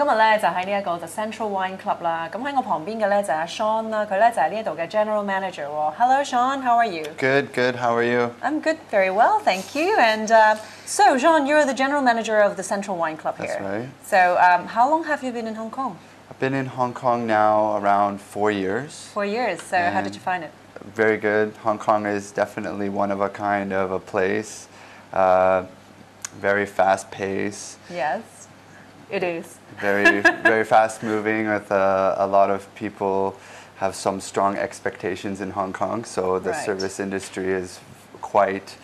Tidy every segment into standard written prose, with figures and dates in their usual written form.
日咧就喺呢一個 The Central Wine Club 啦。咁喺我旁邊嘅咧就係阿 Sean 啦，佢咧就係呢一度嘅 General Manager 喎。Hello Sean, how are you? Good, good. How are you? I'm good, very well, thank you. And so Sean, you're the General Manager of the Central Wine Club here. That's right. So how long have you been in Hong Kong? I've been in Hong Kong now around 4 years. 4 years. So how did you find it? Very good. Hong Kong is definitely one of a kind of a place. Very fast pace. Yes, it is. Very fast moving with a lot of people have some strong expectations in Hong Kong. So the service industry is quite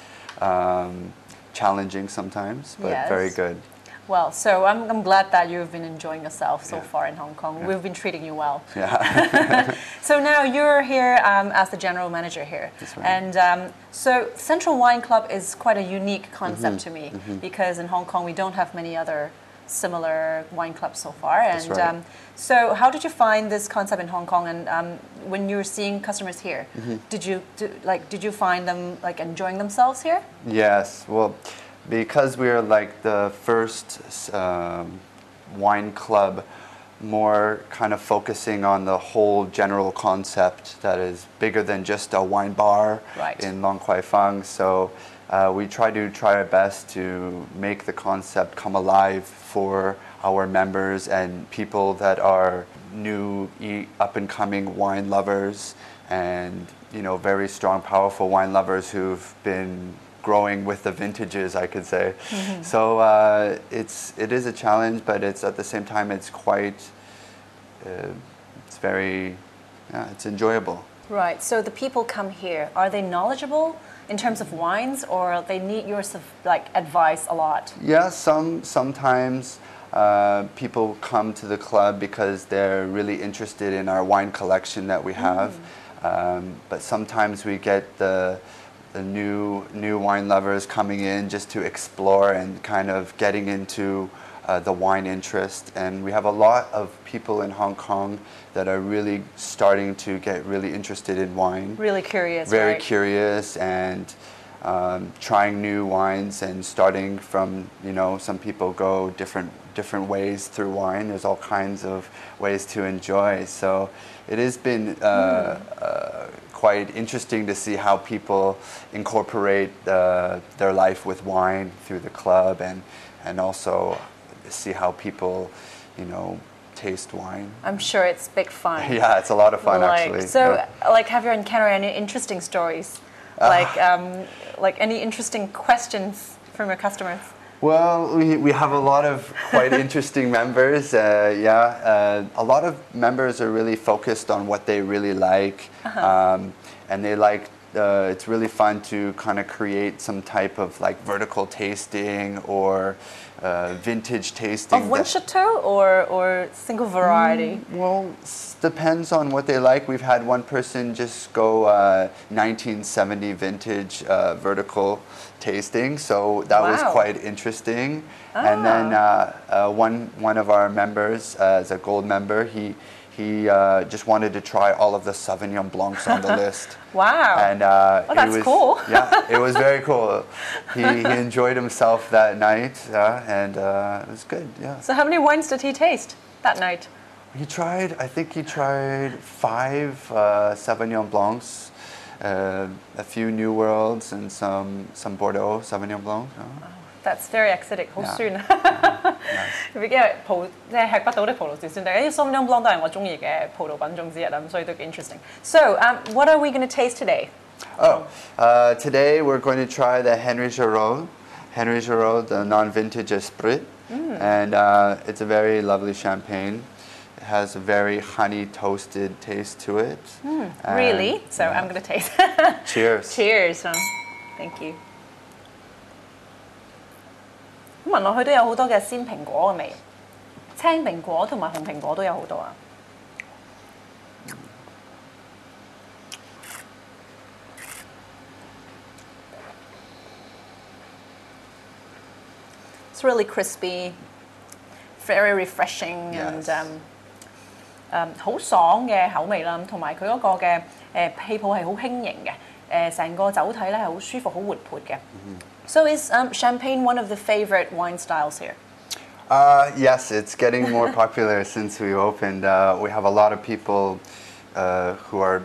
challenging sometimes, but very good. Well, so I'm glad that you've been enjoying yourself so far in Hong Kong. We've been treating you well. Yeah. So now you're here as the general manager here. That's right. And so Central Wine Club is quite a unique concept to me because in Hong Kong we don't have many other similar wine clubs so far. And That's right. So how did you find this concept in Hong Kong? And when you were seeing customers here, did you find them like enjoying themselves here? Yes. Well, because we're like the first wine club, more kind of focusing on the whole general concept that is bigger than just a wine bar in Long Kwai Fong. So we try our best to make the concept come alive for our members and people that are new, up and coming wine lovers, and very strong, powerful wine lovers who've been growing with the vintages, I could say. So it is a challenge, but it's at the same time it's quite it's enjoyable. Right. So the people come here, are they knowledgeable in terms of wines, or they need your advice a lot? Yeah, sometimes people come to the club because they're really interested in our wine collection that we have, but sometimes we get the new wine lovers coming in just to explore and kind of getting into the wine interest. And we have a lot of people in Hong Kong that are really starting to get really interested in wine. Really curious, Very curious, and trying new wines, and starting from, some people go different ways through wine. There's all kinds of ways to enjoy. So it has been quite interesting to see how people incorporate their life with wine through the club, and also see how people, taste wine. I'm sure it's big fun. Yeah, it's a lot of fun actually. So, have you encountered any interesting stories? Like any interesting questions from your customers? Well, we have a lot of quite interesting members. A lot of members are really focused on what they really like, and they like. It's really fun to kind of create some type of like vertical tasting or vintage tasting. Of one chateau or single variety? Well, depends on what they like. We've had one person just go 1970 vintage vertical tasting, so that was quite interesting. And then one of our members, as a gold member, he just wanted to try all of the Sauvignon Blancs on the list. Wow. And that's cool. Yeah, it was very cool. He enjoyed himself that night, and it was good, yeah. So how many wines did he taste that night? I think he tried 5 Sauvignon Blancs, a few New Worlds, and some Bordeaux Sauvignon Blancs. That's very exciting. 好酸啊！因為即係吃不到的葡萄是酸，但係啲 Sauvignon Blanc 都係我中意嘅葡萄品種之一啦，咁所以都幾 interesting. So, what are we going to taste today? Today we're going to try the Henri Giraud. Henri Giraud, the non-vintage Esprit, and it's a very lovely champagne. It has a very honey toasted taste to it. Really? So I'm going to taste. Cheers. Cheers. Thank you. 聞落去都有好多嘅鮮蘋果嘅味，青蘋果同埋紅蘋果都有好多啊。It's really crispy, very refreshing, and 好爽嘅口味啦，同埋佢嗰個嘅氣泡係好輕盈嘅，成個酒體咧係好舒服、好活潑嘅。So is champagne one of the favorite wine styles here? Yes, it's getting more popular since we opened. We have a lot of people who are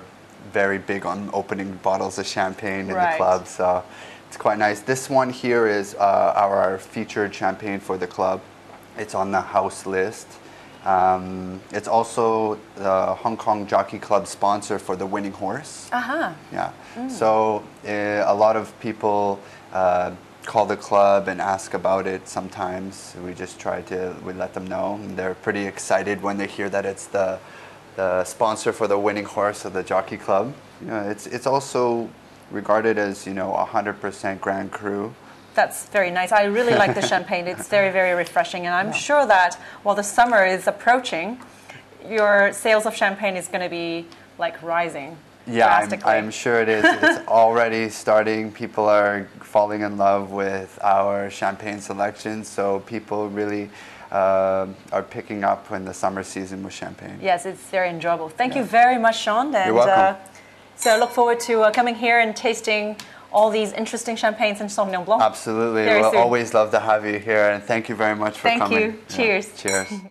very big on opening bottles of champagne in the club, so it's quite nice. This one here is our featured champagne for the club. It's on the house list. It's also the Hong Kong Jockey Club sponsor for the winning horse. Yeah. So a lot of people call the club and ask about it sometimes. We just we let them know. And they're pretty excited when they hear that it's the sponsor for the winning horse of the Jockey Club. You know, it's also regarded as, 100% Grand Cru. That's very nice. I really like the champagne. It's very, very refreshing. And I'm sure that while the summer is approaching, your sales of champagne is going to be rising. Yeah, I'm sure it is. It's already starting. People are falling in love with our champagne selection, so people really are picking up in the summer season with champagne. Yes, it's very enjoyable. Thank you very much, Sean. And, you're welcome. So I look forward to coming here and tasting all these interesting champagnes and Sauvignon Blanc. Absolutely. We'll always love to have you here, and thank you very much for coming. Thank you. Cheers. Yeah. Cheers.